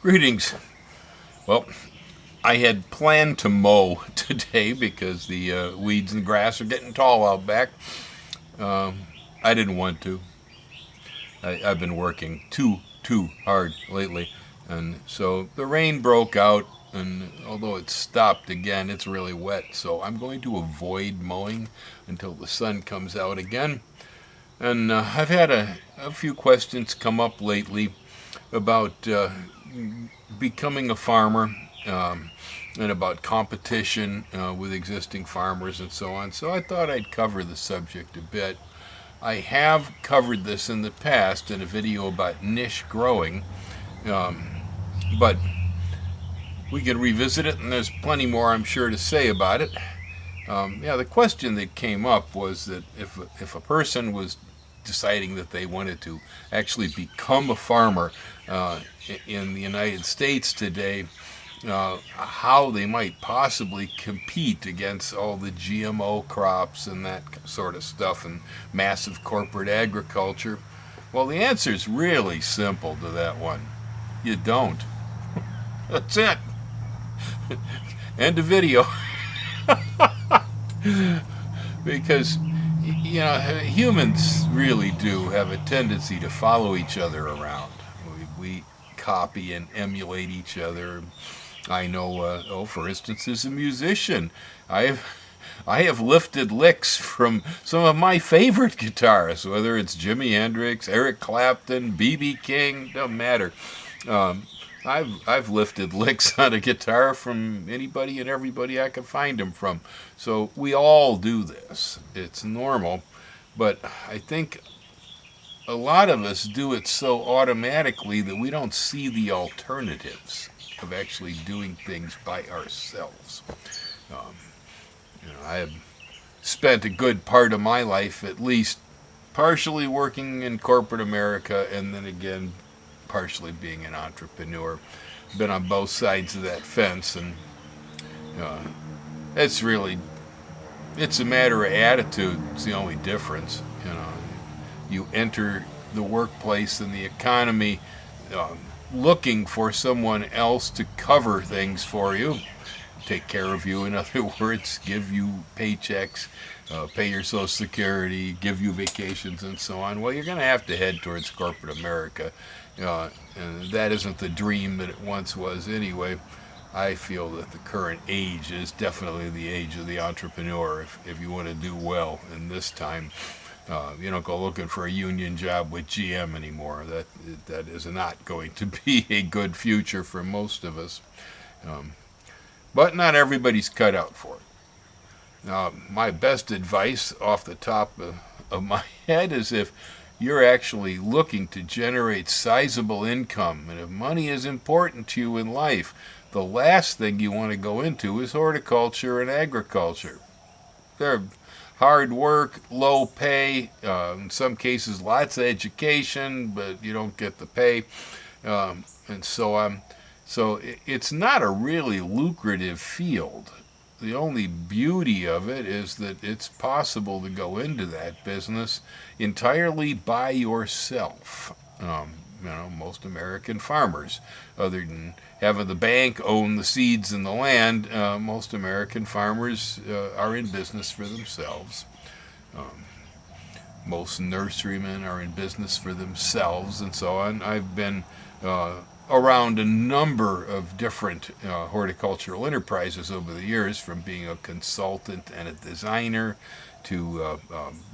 Greetings. Well, I had planned to mow today because the weeds and grass are getting tall out back. I didn't want to. I've been working too hard lately, and so the rain broke out. And although it stopped again, it's really wet. So I'm going to avoid mowing until the sun comes out again. And I've had a few questions come up lately about becoming a farmer, and about competition with existing farmers and so on. So I thought I'd cover the subject a bit. I have covered this in the past in a video about niche growing, um, but we can revisit it, and there's plenty more I'm sure to say about it. Yeah, the question that came up was that if a person was deciding that they wanted to actually become a farmer in the United States today, how they might possibly compete against all the GMO crops and that sort of stuff and massive corporate agriculture. Well, the answer is really simple to that one. You don't. That's it. End of video. Because humans really do have a tendency to follow each other around. We copy and emulate each other. I know, for instance, as a musician, I have lifted licks from some of my favorite guitarists, whether it's Jimi Hendrix, Eric Clapton, B.B. King, doesn't matter. Um, I've lifted licks on a guitar from anybody and everybody I can find them from. So we all do this. It's normal, but I think a lot of us do it so automatically that we don't see the alternatives of actually doing things by ourselves. Um, I have spent a good part of my life, at least, partially working in corporate America, and then again, partially being an entrepreneur. Been on both sides of that fence, and uh, it's it's a matter of attitude. It's the only difference. You enter the workplace and the economy looking for someone else to cover things for you, take care of you, in other words, give you paychecks, pay your Social Security, give you vacations, and so on. Well, you're going to have to head towards corporate America. And that isn't the dream that it once was anyway. I feel that the current age is definitely the age of the entrepreneur. If you want to do well in this time, you don't go looking for a union job with GM anymore. That is not going to be a good future for most of us. But not everybody's cut out for it. My best advice off the top of my head is if you're actually looking to generate sizable income, and if money is important to you in life, the last thing you want to go into is horticulture and agriculture. They're hard work, low pay, in some cases lots of education, but you don't get the pay, and so on. So it's not a really lucrative field. The only beauty of it is that it's possible to go into that business entirely by yourself. Most American farmers, other than having the bank own the seeds and the land, most American farmers are in business for themselves. Most nurserymen are in business for themselves, and so on. I've been around a number of different horticultural enterprises over the years, from being a consultant and a designer to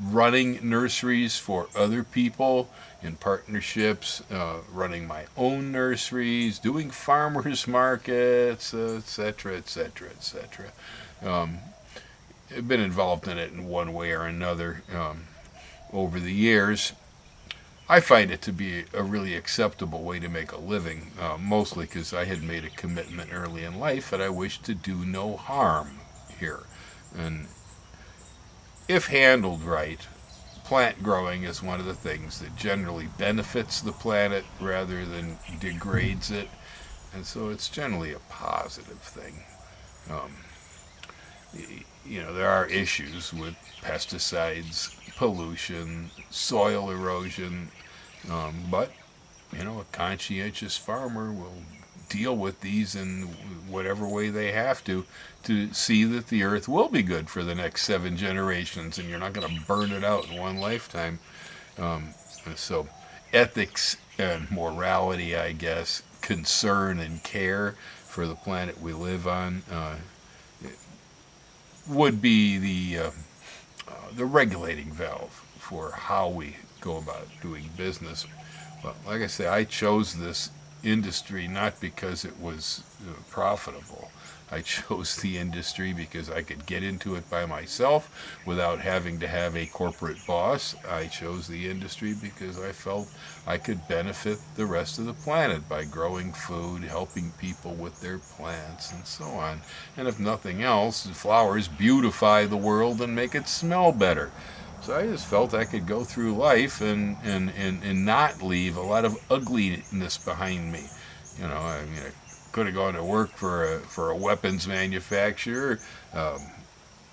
running nurseries for other people in partnerships, running my own nurseries, doing farmers markets, etc., etc., etc. I've been involved in it in one way or another over the years. I find it to be a really acceptable way to make a living, mostly because I had made a commitment early in life that I wished to do no harm here. And if handled right, plant growing is one of the things that generally benefits the planet rather than degrades it, and so it's generally a positive thing. Um, there are issues with pesticides, pollution, soil erosion, but a conscientious farmer will deal with these in whatever way they have to see that the earth will be good for the next 7 generations, and you're not going to burn it out in one lifetime. So ethics and morality, I guess, concern and care for the planet we live on would be the regulating valve for how we go about doing business. But like I say, I chose this industry not because it was profitable. I chose the industry because I could get into it by myself without having to have a corporate boss. I chose the industry because I felt I could benefit the rest of the planet by growing food, helping people with their plants, and so on. And if nothing else, flowers beautify the world and make it smell better. So I just felt I could go through life and not leave a lot of ugliness behind me. I mean, I could have gone to work for a weapons manufacturer.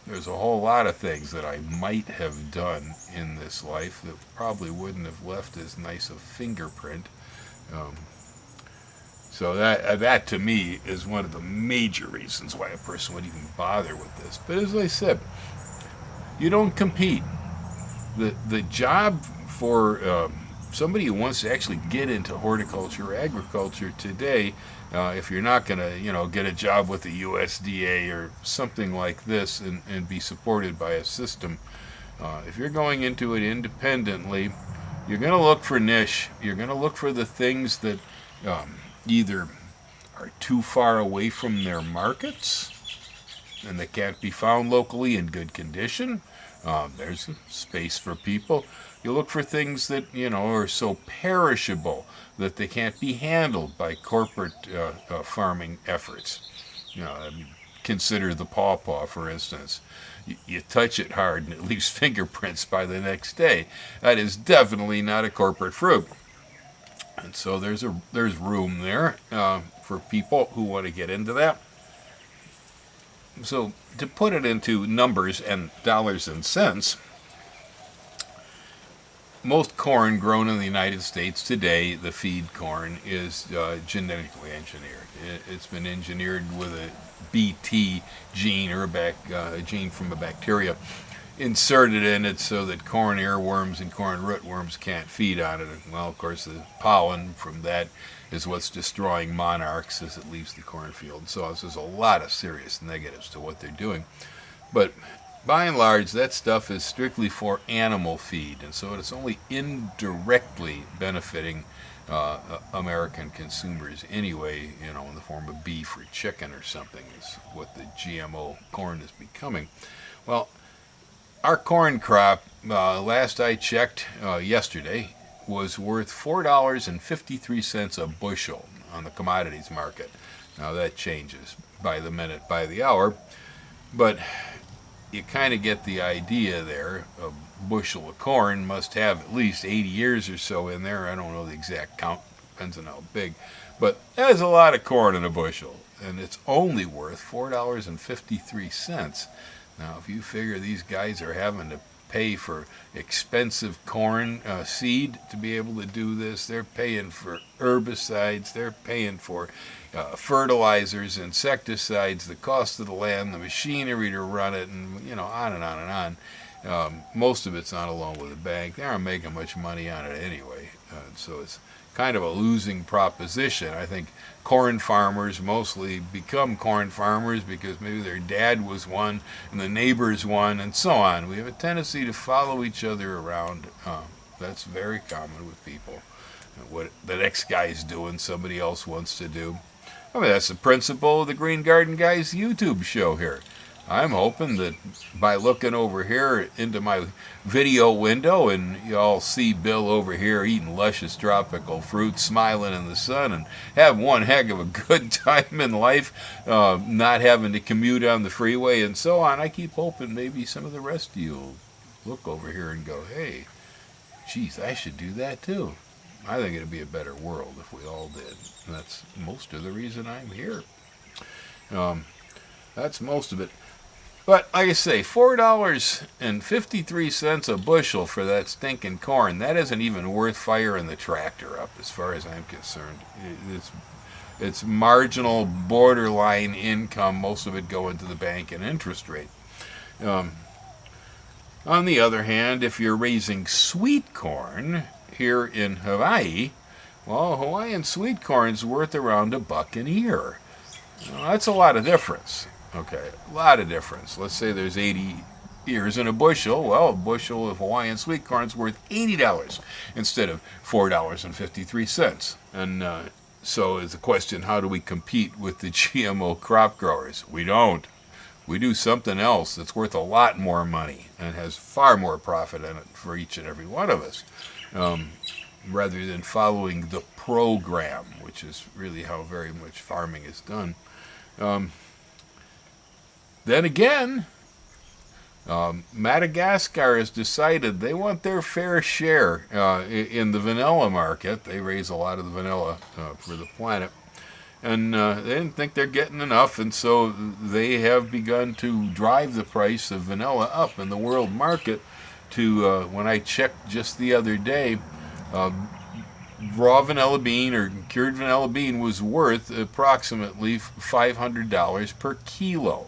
There's a whole lot of things that I might have done in this life that probably wouldn't have left as nice a fingerprint. So that to me is one of the major reasons why a person would even bother with this. But as I said, you don't compete. The job for somebody who wants to actually get into horticulture or agriculture today, if you're not going to get a job with the USDA or something like this and be supported by a system, if you're going into it independently, you're going to look for niche. You're going to look for the things that either are too far away from their markets and they can't be found locally in good condition. There's space for people. You look for things that are so perishable that they can't be handled by corporate farming efforts. Consider the pawpaw, for instance. You touch it hard and it leaves fingerprints by the next day. That is definitely not a corporate fruit. And so there's room there for people who want to get into that. So to put it into numbers and dollars and cents, most corn grown in the United States today, the feed corn, is genetically engineered. It's been engineered with a BT gene or a gene from a bacteria inserted in it so that corn earworms and corn rootworms can't feed on it. Well, of course, the pollen from that is what's destroying monarchs as it leaves the cornfield. So there's a lot of serious negatives to what they're doing. But by and large, that stuff is strictly for animal feed, and so it's only indirectly benefiting American consumers anyway, in the form of beef or chicken or something is what the GMO corn is becoming. Well, our corn crop, last I checked yesterday, was worth $4.53 a bushel on the commodities market. Now that changes by the minute, by the hour, but you kind of get the idea there. A bushel of corn must have at least 80 years or so in there. I don't know the exact count, depends on how big, but there's a lot of corn in a bushel, and it's only worth $4.53. Now, if you figure these guys are having to pay for expensive corn seed to be able to do this, they're paying for herbicides, they're paying for fertilizers, insecticides, the cost of the land, the machinery to run it, and on and on and on. Most of it's on a loan with a bank. They aren't making much money on it anyway, so it's kind of a losing proposition. I think corn farmers mostly become corn farmers because maybe their dad was one and the neighbor's one and so on. We have a tendency to follow each other around. That's very common with people. What the next guy's doing, somebody else wants to do. I mean, that's the principle of the Green Garden Guys YouTube show here. I'm hoping that by looking over here into my video window and y'all see Bill over here eating luscious tropical fruit, smiling in the sun, and have one heck of a good time in life, not having to commute on the freeway and so on. I keep hoping maybe some of the rest of you will look over here and go, hey, geez, I should do that too. I think it'd be a better world if we all did. And that's most of the reason I'm here. That's most of it. But like I say, $4.53 a bushel for that stinking corn. That isn't even worth firing the tractor up, as far as I'm concerned. It's marginal, borderline income. Most of it going to the bank and interest rate. Um, on the other hand, if you're raising sweet corn here in Hawaii, well, Hawaiian sweet corn's worth around $1 an ear. Well, that's a lot of difference. Okay, a lot of difference. Let's say there's 80 ears in a bushel. Well, a bushel of Hawaiian sweet corn's worth $80 instead of $4.53. And so is the question, how do we compete with the GMO crop growers? We don't. We do something else that's worth a lot more money and has far more profit in it for each and every one of us, rather than following the program, which is really how very much farming is done. Then again, Madagascar has decided they want their fair share in the vanilla market. They raise a lot of the vanilla for the planet. And they didn't think they're getting enough, and so they have begun to drive the price of vanilla up in the world market to, when I checked just the other day, raw vanilla bean or cured vanilla bean was worth approximately $500 per kilo.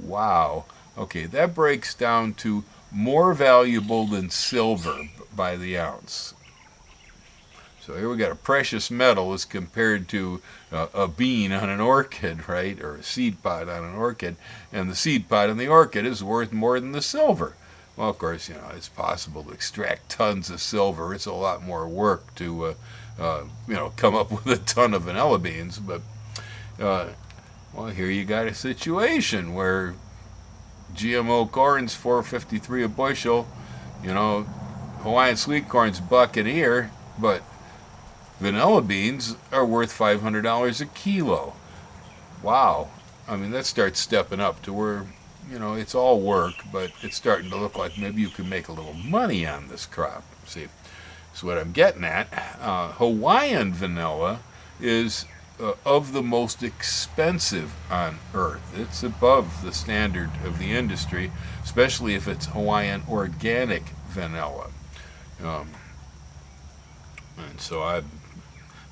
Wow. Okay, that breaks down to more valuable than silver by the ounce. So here we got a precious metal as compared to a bean on an orchid, right? Or a seed pod on an orchid. And the seed pod on the orchid is worth more than the silver. Well, of course, it's possible to extract tons of silver. It's a lot more work to, come up with a ton of vanilla beans. But, well, here you got a situation where GMO corn's $4.53 a bushel. Hawaiian sweet corn's $1 an ear, but vanilla beans are worth $500 a kilo. Wow. I mean, that starts stepping up to where, it's all work, but it's starting to look like maybe you can make a little money on this crop. See, that's what I'm getting at. Hawaiian vanilla is of the most expensive on earth. It's above the standard of the industry, especially if it's Hawaiian organic vanilla. And so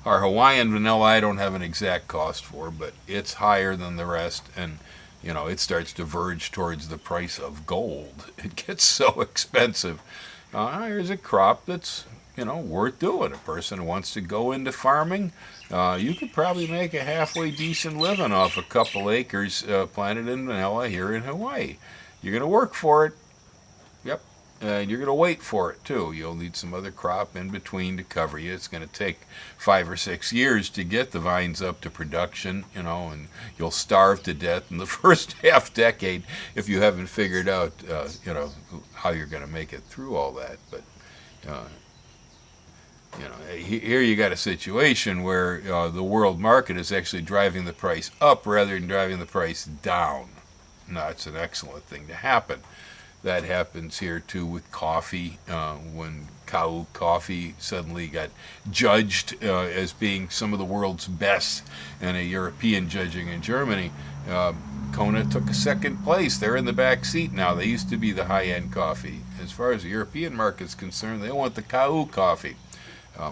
our Hawaiian vanilla I don't have an exact cost for, but it's higher than the rest, and it starts to verge towards the price of gold. It gets so expensive. Here's a crop that's worth doing. A person who wants to go into farming, you could probably make a halfway decent living off a couple acres planted in vanilla here in Hawaii. You're going to work for it. Yep. And you're going to wait for it, too. You'll need some other crop in between to cover you. It's going to take 5 or 6 years to get the vines up to production, and you'll starve to death in the first half decade if you haven't figured out, how you're going to make it through all that. But, here you got a situation where the world market is actually driving the price up rather than driving the price down. Now, it's an excellent thing to happen. That happens here too with coffee. When Kau coffee suddenly got judged as being some of the world's best in a European judging in Germany, Kona took a second place. They're in the back seat now. They used to be the high-end coffee. As far as the European market's concerned, they want the Kau coffee.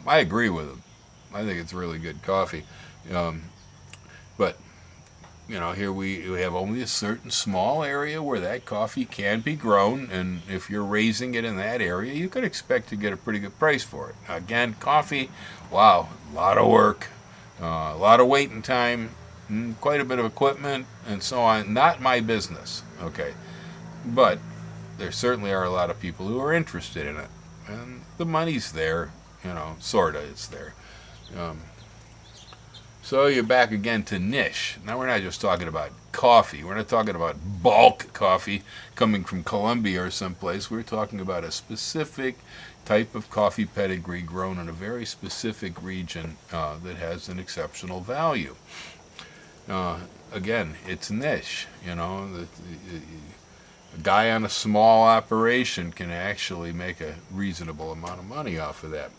I agree with them. I think it's really good coffee. But here we have only a certain small area where that coffee can be grown, and if you're raising it in that area, you could expect to get a pretty good price for it. Again, coffee, wow, a lot of work, a lot of waiting time, quite a bit of equipment, and so on. Not my business, okay? But there certainly are a lot of people who are interested in it, and the money's there, sorta it's there. So you're back again to niche. Now we're not just talking about coffee. We're not talking about bulk coffee coming from Colombia or someplace. We're talking about a specific type of coffee pedigree grown in a very specific region that has an exceptional value. Again, it's niche. A guy on a small operation can actually make a reasonable amount of money off of that.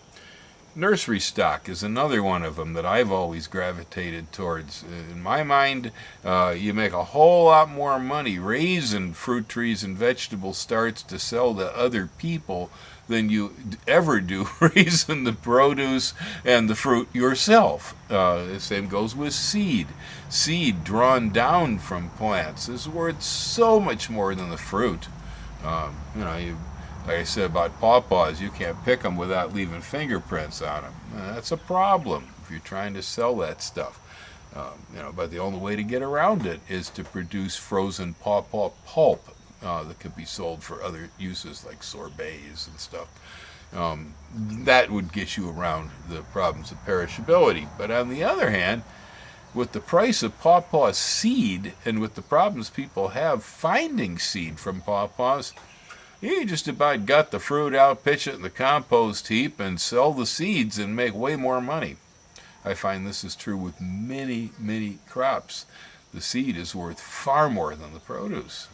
Nursery Stock is another one of them that I've always gravitated towards. In my mind, you make a whole lot more money raising fruit trees and vegetable starts to sell to other people than you ever do raising the produce and the fruit yourself. The same goes with seed. Seed drawn down from plants is worth so much more than the fruit. Like I said about pawpaws, you can't pick them without leaving fingerprints on them. That's a problem if you're trying to sell that stuff. But the only way to get around it is to produce frozen pawpaw pulp that could be sold for other uses like sorbets and stuff. That would get you around the problems of perishability. But on the other hand, with the price of pawpaw seed and with the problems people have finding seed from pawpaws, you just about gut the fruit out, pitch it in the compost heap, and sell the seeds and make way more money. I find this is true with many, many crops. The seed is worth far more than the produce.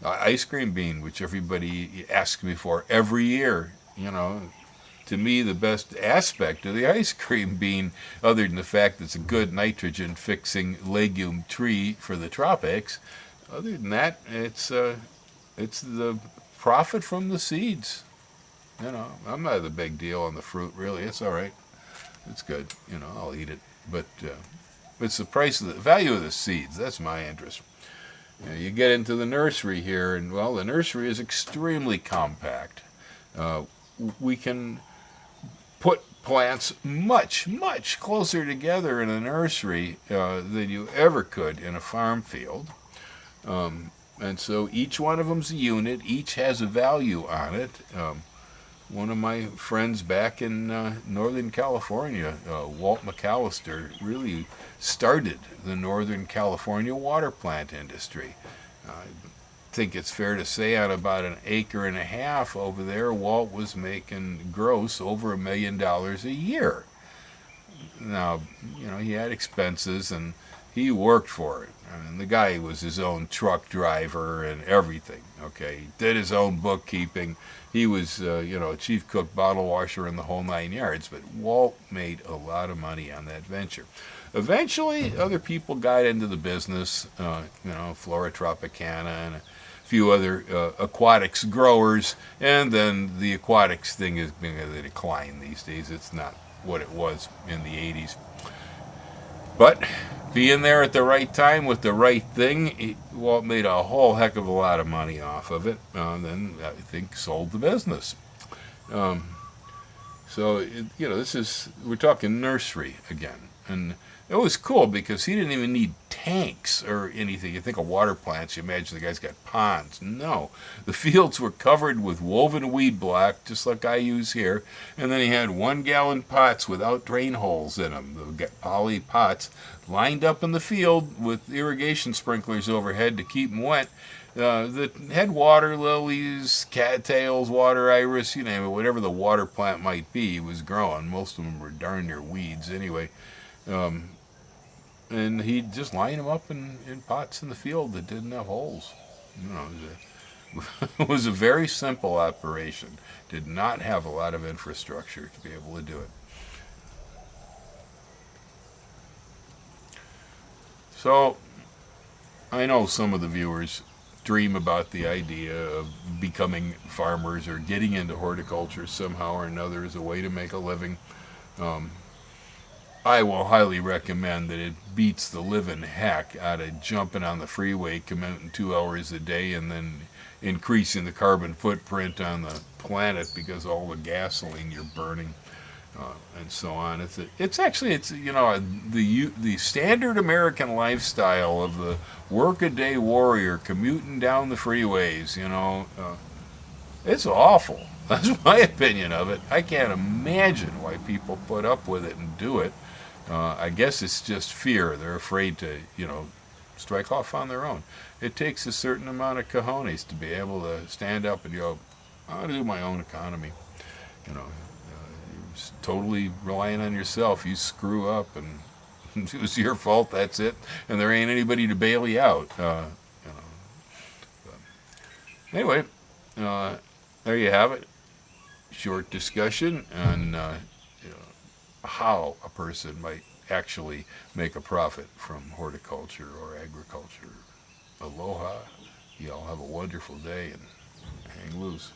Ice cream bean, which everybody asks me for every year, to me the best aspect of the ice cream bean, other than the fact that it's a good nitrogen-fixing legume tree for the tropics, other than that, it's the profit from the seeds. I'm not a big deal on the fruit, really. It's all right. It's good. I'll eat it. But it's the price of the value of the seeds. That's my interest. You get into the nursery here, and, well, the nursery is extremely compact. We can put plants much, much closer together in a nursery than you ever could in a farm field. And so each one of them's a unit. Each has a value on it. One of my friends back in Northern California, Walt McAllister, really started the Northern California water plant industry. I think it's fair to say on about 1.5 acres over there, Walt was making gross over $1 million a year. Now, he had expenses and he worked for it. I mean, the guy was his own truck driver and everything. Okay, he did his own bookkeeping. He was, chief cook, bottle washer, and the whole 9 yards. But Walt made a lot of money on that venture. Eventually, other people got into the business. Flora Tropicana and a few other aquatics growers. And then the aquatics thing is being a decline these days. It's not what it was in the 80s. But being there at the right time with the right thing, Walt made a whole heck of a lot of money off of it, and then I think sold the business. We're talking nursery again. And it was cool because he didn't even need tanks or anything. You think of water plants, you imagine the guy's got ponds. No. The fields were covered with woven weed block, just like I use here. And then he had 1-gallon pots without drain holes in them. The poly pots lined up in the field with irrigation sprinklers overhead to keep them wet. That had water lilies, cattails, water iris, you name it, whatever the water plant might be, was growing. Most of them were darn near weeds anyway. And he'd just line them up in pots in the field that didn't have holes. It was a very simple operation. Did not have a lot of infrastructure to be able to do it. So, I know some of the viewers dream about the idea of becoming farmers or getting into horticulture somehow or another as a way to make a living. I will highly recommend that it beats the living heck out of jumping on the freeway, commuting 2 hours a day, and then increasing the carbon footprint on the planet because of all the gasoline you're burning, and so on. It's the standard American lifestyle of the workaday warrior commuting down the freeways. It's awful. That's my opinion of it. I can't imagine why people put up with it and do it. I guess it's just fear. They're afraid to, strike off on their own. It takes a certain amount of cojones to be able to stand up and go, I'm going to do my own economy. You're totally relying on yourself. You screw up and it was your fault, that's it. And there ain't anybody to bail you out. Anyway, there you have it. short discussion on how a person might actually make a profit from horticulture or agriculture. Aloha. Y'all have a wonderful day and hang loose.